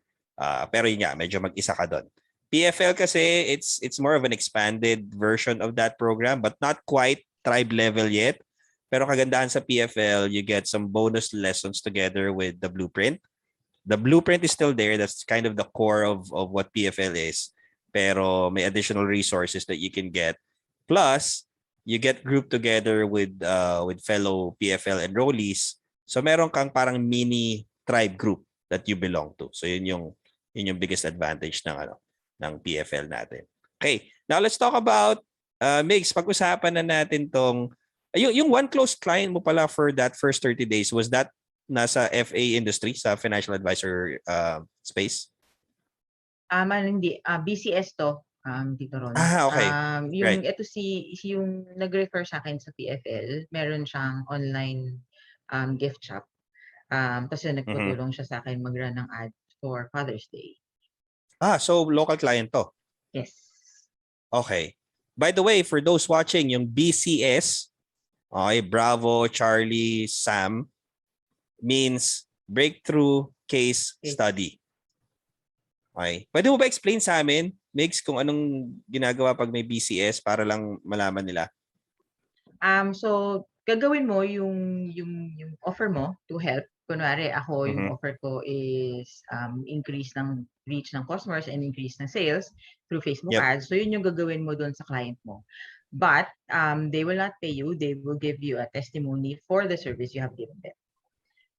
Pero yun nga, medyo mag-isa ka doon. PFL kasi, it's more of an expanded version of that program, but not quite tribe level yet. Pero kagandahan sa PFL, you get some bonus lessons together with the blueprint. The blueprint is still there. That's kind of the core of what PFL is. Pero may additional resources that you can get. Plus, you get grouped together with fellow PFL enrollees. So meron kang parang mini tribe group that you belong to. So yun yung biggest advantage ng PFL natin. Okay, now let's talk about Migs, pag-usapan na natin tong yung one close client mo pala for that first 30 days, was that nasa FA industry, sa financial advisor space? Hindi, BCS to, Tito Ron. Okay. Yung ito yung nag-refer sa akin sa PFL, meron siyang online gift shop. Tapos nagtutulong siya sa akin mag-run ng ad for Father's Day. So local client to? Yes. Okay. By the way, for those watching, yung BCS, okay, Bravo, Charlie, Sam, means Breakthrough Case Study. Okay. Pwede mo ba explain sa amin, Migs, kung anong ginagawa pag may BCS para lang malaman nila? So gagawin mo yung offer mo to help. Kunwari ako, yung offer ko is increase ng reach ng customers and increase ng sales through Facebook ads. So yun yung gagawin mo doon sa client mo. But they will not pay you. They will give you a testimony for the service you have given them.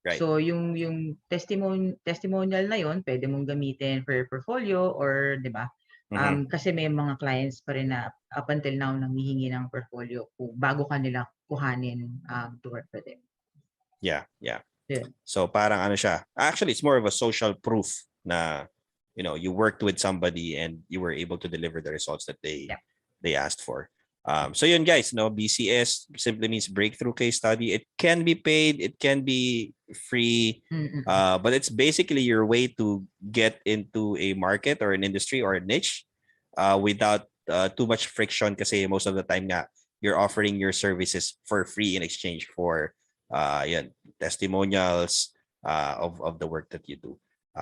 Right. So yung testimonial na yun, pwede mong gamitin for your portfolio or 'di ba? Kasi may mga clients pa rin na up until now nanghihingi ng portfolio bago kanila kuhanin to work for them. Yeah. So parang ano siya. Actually, it's more of a social proof na you worked with somebody and you were able to deliver the results that they asked for. So yun guys, BCS simply means Breakthrough Case Study. It can be paid, it can be free, but it's basically your way to get into a market or an industry or a niche without too much friction kasi most of the time nga you're offering your services for free in exchange for yan, testimonials of the work that you do.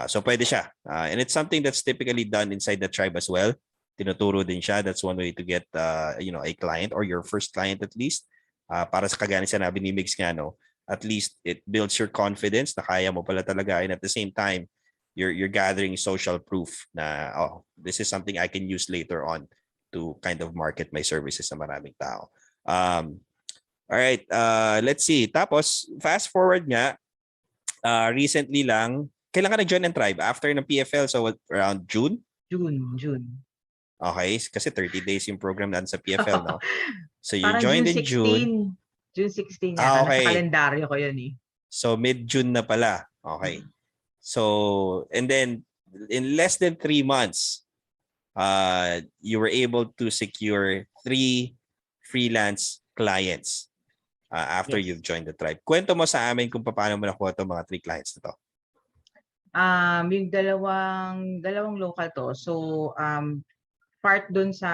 So pwede siya. And it's something that's typically done inside the tribe as well. Tinuturo din siya. That's one way to get a client or your first client at least. Para sa kagaya sinabi ni Migs nga, no, at least it builds your confidence na kaya mo pala talaga, and at the same time you're gathering social proof na this is something I can use later on to kind of market my services sa maraming tao. All right, let's see. Tapos fast forward nga, recently lang, kailan ka nag-join ng tribe? After ng PFL, so around June? June. Okay, kasi 30 days yung program natin sa PFL, no? So you Parang joined in June 16. June. June 16 yata. Okay. Nasa kalendaryo ko yun eh. So mid-June na pala. Okay. So, and then in less than 3 months, you were able to secure 3 freelance clients after you've joined the tribe. Kwento mo sa amin kung paano mo nakuha itong mga 3 clients na to. Yung dalawang local to. So, part dun sa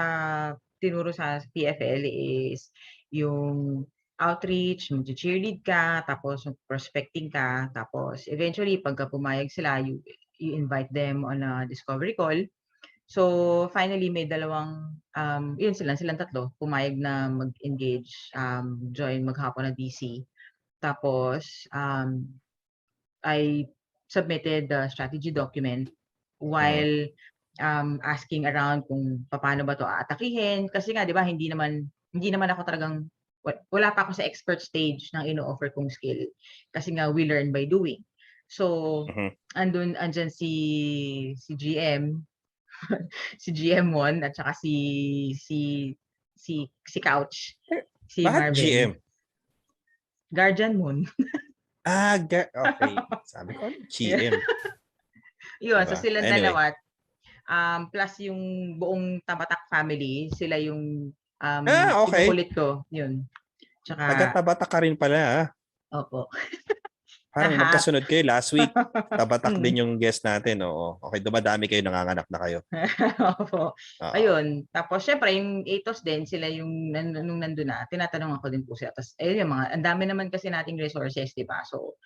tinuro sa PFL is yung outreach, mag-cheerlead ka, tapos prospecting ka, tapos eventually pagka pumayag sila, you invite them on a discovery call. So finally may dalawang yun silang tatlo pumayag na mag-engage, join maghapon na DC. Tapos I submitted the strategy document while asking around kung paano ba to aatakihin, kasi nga 'di ba hindi naman ako talagang wala pa ako sa expert stage ng ino-offer kong skill, kasi nga we learn by doing. So andyan si GM si GM1 at saka si Couch, si Bakit Marvin. GM? Guardian Moon. Okay. Sabi ko, GM. Yun, Diba? so silang Anyway. dalawa. Plus yung buong Tabatak family, sila yung okay. kinukulit ko. Yun. Tsaka, Taga-Tabatak ka rin pala. Opo. Parang magkasunod kayo last week. Tabatak din yung guest natin. Oo. Okay, dumadami kayo, nanganganak na kayo. Opo. Ayun. Tapos syempre yung Ethos din, sila yung nung nandun na, tinatanong ako din po sila. Tapos ayun yung mga, ang dami naman kasi nating resources, di ba? So,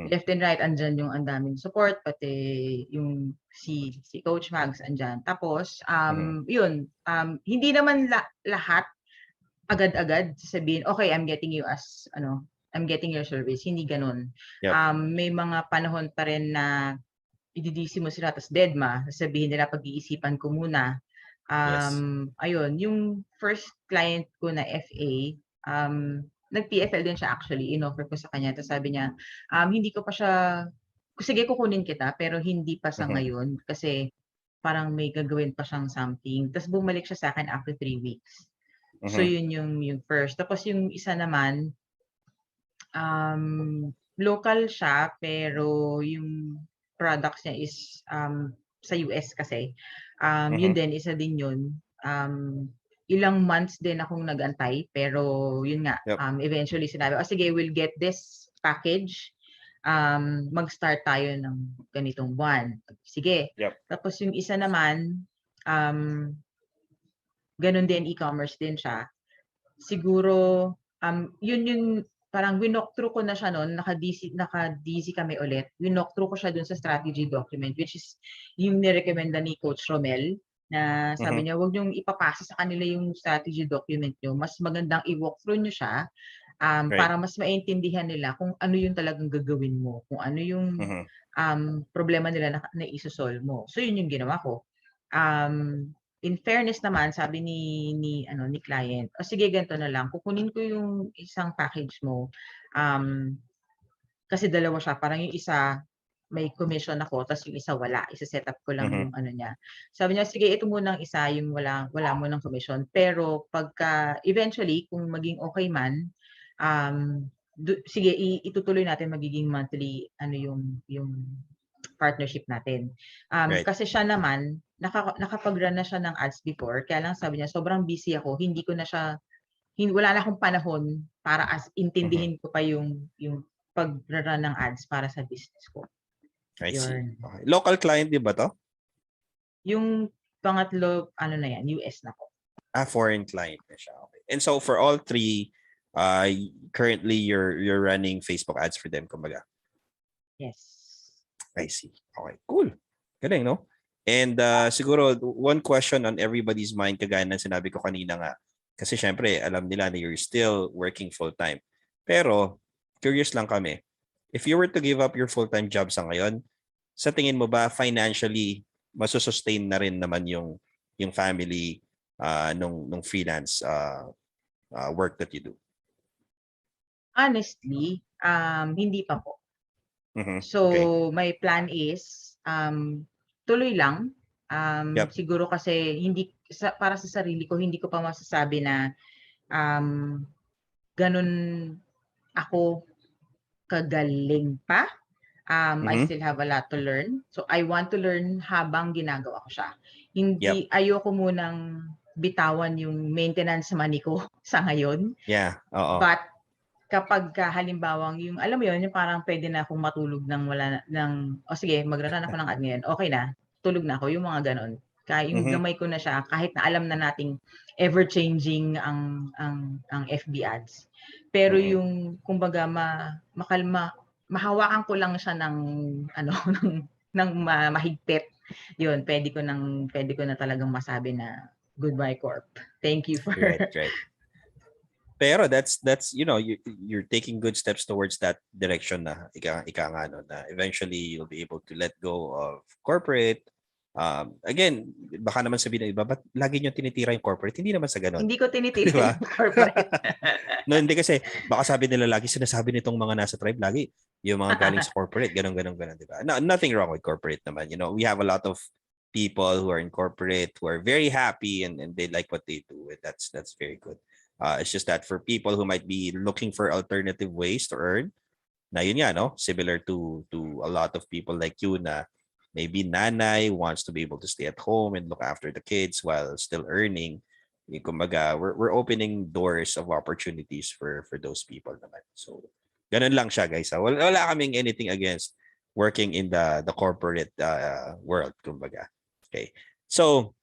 left and right, andyan yung ang daming support, pati yung si Coach Mags andyan. Tapos, yun, hindi naman lahat agad-agad sasabihin, okay, I'm getting you as, I'm getting your service. Hindi ganun. Yep. May mga panahon pa rin na ididisi mo sila, tapos deadma, sasabihin nila pag-iisipan ko muna. Yes. Ayun, yung first client ko na FA, nag-PFL din siya actually, in-offer ko sa kanya. Tapos sabi niya, hindi ko pa siya, sige kukunin kita, pero hindi pa sa ngayon kasi parang may gagawin pa siyang something. Tapos bumalik siya sa akin after 3 weeks. So yun yung first. Tapos yung isa naman, local siya, pero yung products niya is sa US kasi. Yun din, isa din yun. Ilang months din akong nag-antay, pero yun nga, eventually sinabi, sige, we'll get this package. Mag-start tayo ng ganitong buwan. Sige. Tapos yung isa naman, ganun din, e-commerce din siya. Siguro, yun yung parang winok through ko na siya noon, naka-DC kami ulit. Winok through ko siya dun sa strategy document, which is yung nirekomenda ni Coach Romel, na sabi niya, huwag niyong ipapasa sa kanila yung strategy document niyo. Mas magandang i-walk through niyo siya para mas maintindihan nila kung ano yung talagang gagawin mo, kung ano yung problema nila na isosolve mo. So yun yung ginawa ko. In fairness naman, sabi ni client, sige, ganito na lang, kukunin ko yung isang package mo. Kasi dalawa siya, parang yung isa may commission ako, tapos yung isa wala. Isa-set up ko lang yung niya. Sabi niya, sige, ito muna ang isa, yung wala mo ng commission. Pero pagka eventually, kung maging okay man, sige, itutuloy natin magiging monthly yung partnership natin. Kasi siya naman, nakapag-run na siya ng ads before, kaya lang sabi niya, sobrang busy ako, wala na akong panahon para intindihin ko pa yung pag-run ng ads para sa business ko. I see. Okay. Local client, di ba to? Yung pangatlo, na yan, US na po. Foreign client na siya. Okay. And so for all three, currently you're running Facebook ads for them, kumbaga. Yes. I see. Okay, cool. Galing, no? And siguro one question on everybody's mind, kagaya ng sinabi ko kanina nga, kasi syempre alam nila na you're still working full-time. Pero curious lang kami, if you were to give up your full-time job sa ngayon, sa tingin mo ba financially masusustain na rin naman yung family nung freelance work that you do? Honestly, hindi pa po. So, Okay. my plan is tuloy lang. Yep. Siguro kasi para sa sarili ko, hindi ko pa masasabi na ganun ako kagaling pa. I still have a lot to learn. So, I want to learn habang ginagawa ko siya. Ayoko munang bitawan yung maintenance money ko sa ngayon. Yeah, oo. But kapag halimbawang yung alam mo yun, yung parang pwede na akong matulog ng sige, magra-run ako ng ad ngayon. Okay na, tulog na ako, yung mga ganon. Kaya yung gamay ko na siya kahit na alam na nating ever changing ang FB ads. Pero yung kumbaga mahawakan ko lang siya ng ng mahigpit. Yun, pwede ko na talagang masabi na goodbye corp. Thank you for Right. Pero that's you're taking good steps towards that direction na ika nga no, na eventually you'll be able to let go of corporate. Again, baka naman sabihin ng iba, ba't lagi nyo tinitira yung corporate? Hindi naman sa ganun. Hindi ko tinitira yung corporate. No, hindi kasi baka sabi nila lagi, sinasabi nitong mga nasa tribe lagi, yung mga galing sa corporate, ganun, di ba? No, nothing wrong with corporate naman. You know, we have a lot of people who are in corporate who are very happy and they like what they do. And that's very good. It's just that for people who might be looking for alternative ways to earn, na yun nga, no? Similar to a lot of people like you na maybe nanay wants to be able to stay at home and look after the kids while still earning. Kumbaga, we're opening doors of opportunities for those people naman. So, ganun lang siya, guys. Wala kaming anything against working in the corporate world, kumbaga. Okay. So,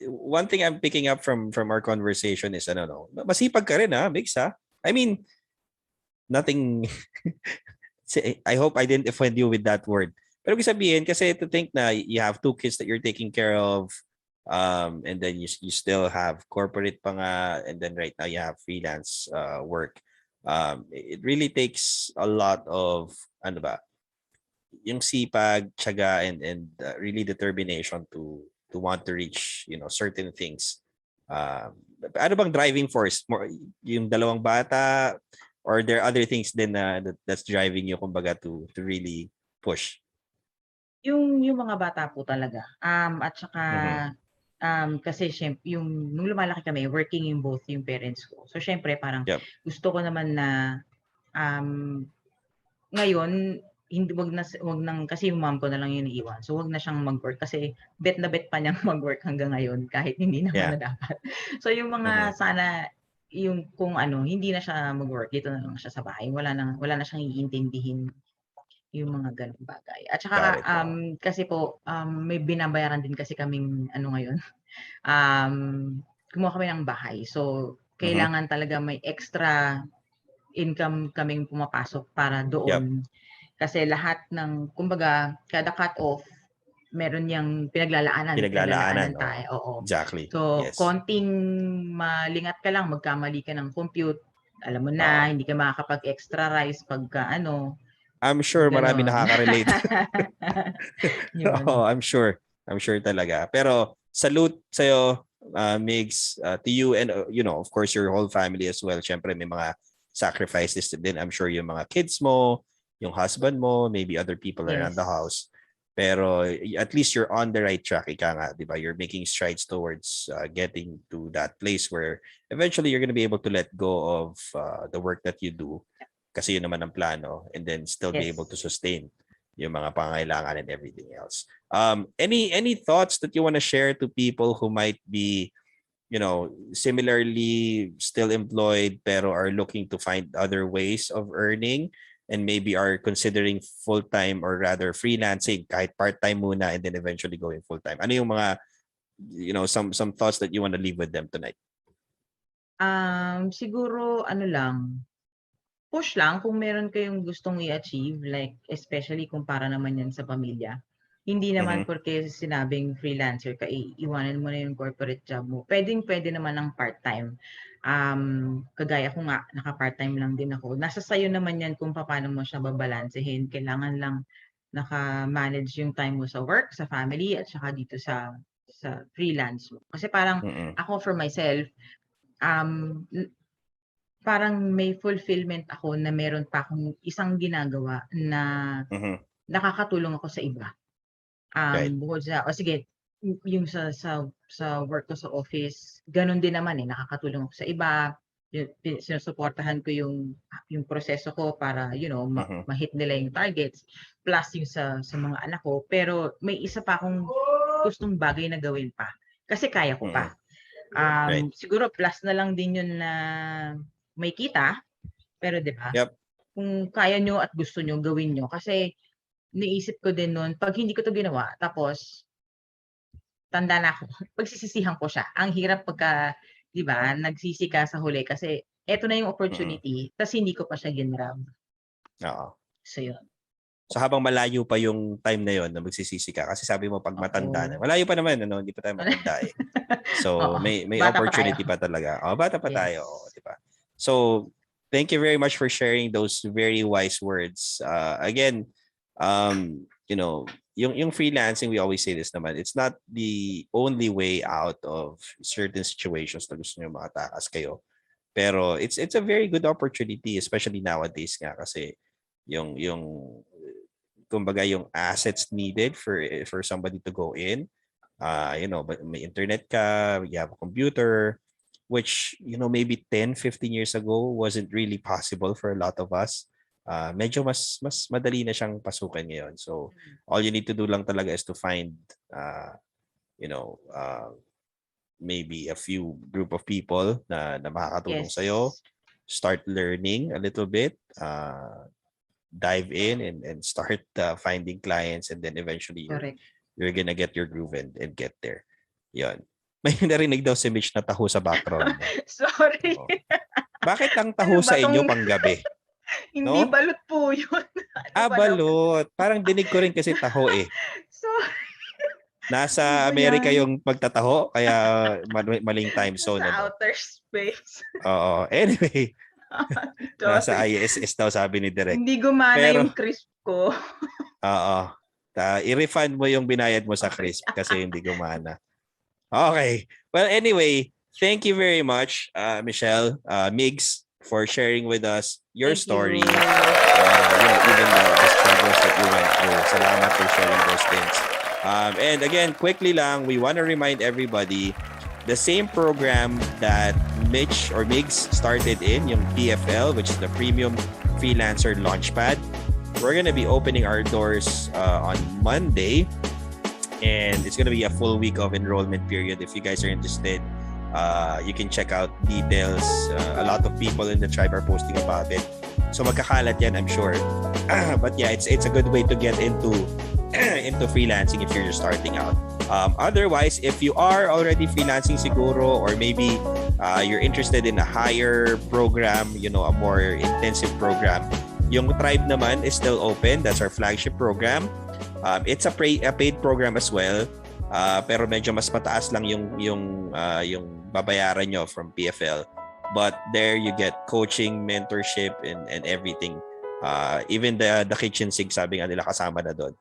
one thing I'm picking up from our conversation is masipag ka rin Mix I mean, nothing I hope I didn't offend you with that word. Pero ibig sabihin kasi to think na you have 2 kids that you're taking care of, and then you still have corporate pa nga, and then right now you have freelance work. It really takes a lot of yung sipag, tiyaga, and really determination to want to reach certain things. Ano bang driving force? More yung dalawang bata, or there are other things din that's driving you kumbaga to really push? Yung mga bata po talaga. At saka kasi syempre nung lumalaki kami, working yung both yung parents ko. So syempre parang gusto ko naman na ngayon wag nang kasi yung mom ko na lang yung iiwan. So wag na siyang mag-work kasi bet na bet pa niyang mag-work hanggang ngayon kahit hindi naman na dapat. So yung mga sana yung kung hindi na siya mag-work, dito na lang siya sa bahay. Wala na siyang iintindihin yung mga ganung bagay. At saka kasi po may binabayaran din kasi kaming ngayon. Kumuha kami ng bahay. So kailangan talaga may extra income kaming pumapasok para doon. Kasi lahat ng kumbaga kada cut off meron yang pinaglalaanan tayo. Oo. Exactly. So konting malingat ka lang, magkamali ka ng compute, alam mo na hindi ka makakapag-extra-rice pagka I'm sure marami nakaka-relate. Yun. I'm sure talaga. Pero salute sa'yo, Migs, to you and of course your whole family as well. Syempre may mga sacrifices din. I'm sure yung mga kids mo, yung husband mo, maybe other people around the house. Pero at least you're on the right track, ika nga, di ba? You're making strides towards getting to that place where eventually you're gonna be able to let go of the work that you do. Kasi yun naman ang plano, and then still be able to sustain yung mga pangailangan and everything else. Any thoughts that you want to share to people who might be similarly still employed pero are looking to find other ways of earning and maybe are considering full-time or rather freelancing kahit part-time muna and then eventually going full-time? Ano yung mga some thoughts that you want to leave with them tonight? Siguro ano lang, push lang kung meron kayong gustong i-achieve, like especially kung para naman yan sa pamilya. Hindi naman porque sinabing freelancer ka, iwanan mo na yung corporate job mo. Pwede naman ng part-time. Kagaya ko nga, naka-part-time lang din ako. Nasa sayo naman yan kung paano mo siya babalansehin. Kailangan lang naka-manage yung time mo sa work, sa family, at saka dito sa freelance mo. Kasi parang ako for myself, parang may fulfillment ako na meron pa akong isang ginagawa na nakakatulong ako sa iba. Right. Bukod sa, sige, yung sa work ko sa office, ganun din naman nakakatulong ako sa iba. Sinusuportahan ko yung proseso ko para, ma-hit nila yung targets, plus yung sa mga anak ko. Pero may isa pa akong gustong bagay na gawin pa. Kasi kaya ko pa. Right. Siguro plus na lang din yun na may kita. Pero di ba? Yep. Kung kaya nyo at gusto nyo, gawin nyo. Kasi naisip ko din noon, pag hindi ko to ginawa, tapos tanda na ako, pagsisisihan ko siya. Ang hirap pagka, di ba, nagsisi ka sa huli kasi eto na yung opportunity, tas hindi ko pa siya ginrab. Oo. So yun. So habang malayo pa yung time na yon na magsisisi ka, kasi sabi mo pag matanda na, malayo pa naman, hindi pa tayo matanda eh. So may opportunity pa talaga. Bata pa tayo, di ba? So thank you very much for sharing those very wise words. Again, yung freelancing, we always say this naman, it's not the only way out of certain situations na gusto nyo makatakas kayo. Pero it's a very good opportunity, especially nowadays nga, kasi yung kumbaga yung assets needed for somebody to go in, may internet ka, you have a computer, which maybe 10-15 years ago wasn't really possible for a lot of us. Medyo mas madali na siyang pasukan ngayon. So all you need to do lang talaga is to find maybe a few group of people na makakatulong sa'yo. Start learning a little bit, dive in and start finding clients, and then eventually you're gonna get your groove and get there. Yon. May narinig daw si Mitch na taho sa background. Sorry. Bakit ang taho sa inyo panggabi? Hindi balot po yun. Balot. Parang dinig ko rin kasi taho eh. Sorry. Nasa Amerika yung pagtataho, kaya maling time zone. Sa outer space. Oo. Anyway. Nasa ISS daw, sabi ni Direk. Hindi gumana yung crisp ko. Oo. I-refund mo yung binayad mo sa crisp kasi hindi gumana. Okay. Well, anyway, thank you very much, Michelle, Migs, for sharing with us your story. Even the struggles that you went through. Salamat for sharing those things. And again, quickly lang, we want to remind everybody, the same program that Mitch or Migs started in, yung PFL, which is the Premium Freelancer Launchpad. We're going to be opening our doors on Monday. And it's going to be a full week of enrollment period. If you guys are interested, you can check out details. A lot of people in the tribe are posting about it. So magkakalat yan, I'm sure. But yeah, it's a good way to get into freelancing if you're just starting out. Otherwise, if you are already freelancing siguro, or maybe you're interested in a higher program, a more intensive program, yung tribe naman is still open. That's our flagship program. It's a paid program as well. Pero medyo mas mataas lang yung babayaran nyo from PFL. But there you get coaching, mentorship, and everything. Even the kitchen sink, sabi nga nila, kasama na doon.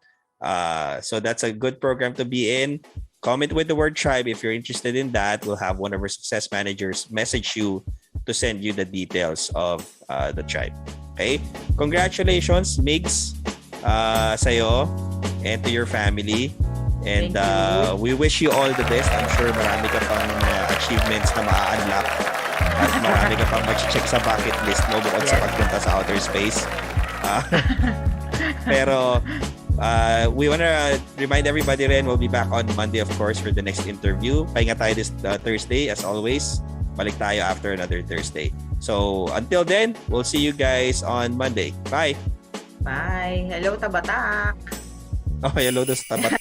So that's a good program to be in. Comment with the word tribe if you're interested in that. We'll have one of our success managers message you to send you the details of the tribe. Okay? Congratulations, Migs, sa'yo and to your family. And we wish you all the best. I'm sure marami ka pang achievements na ma-unlock. At marami ka pang ma-check sa bucket list mo bukod sa pagpunta sa outer space. Pero we want to remind everybody rin, we'll be back on Monday, of course, for the next interview. Pahinga tayo this Thursday, as always. Balik tayo after another Thursday. So until then, we'll see you guys on Monday. Bye! Bye! Hello, Tabatak! Oh, hello, Tabatak.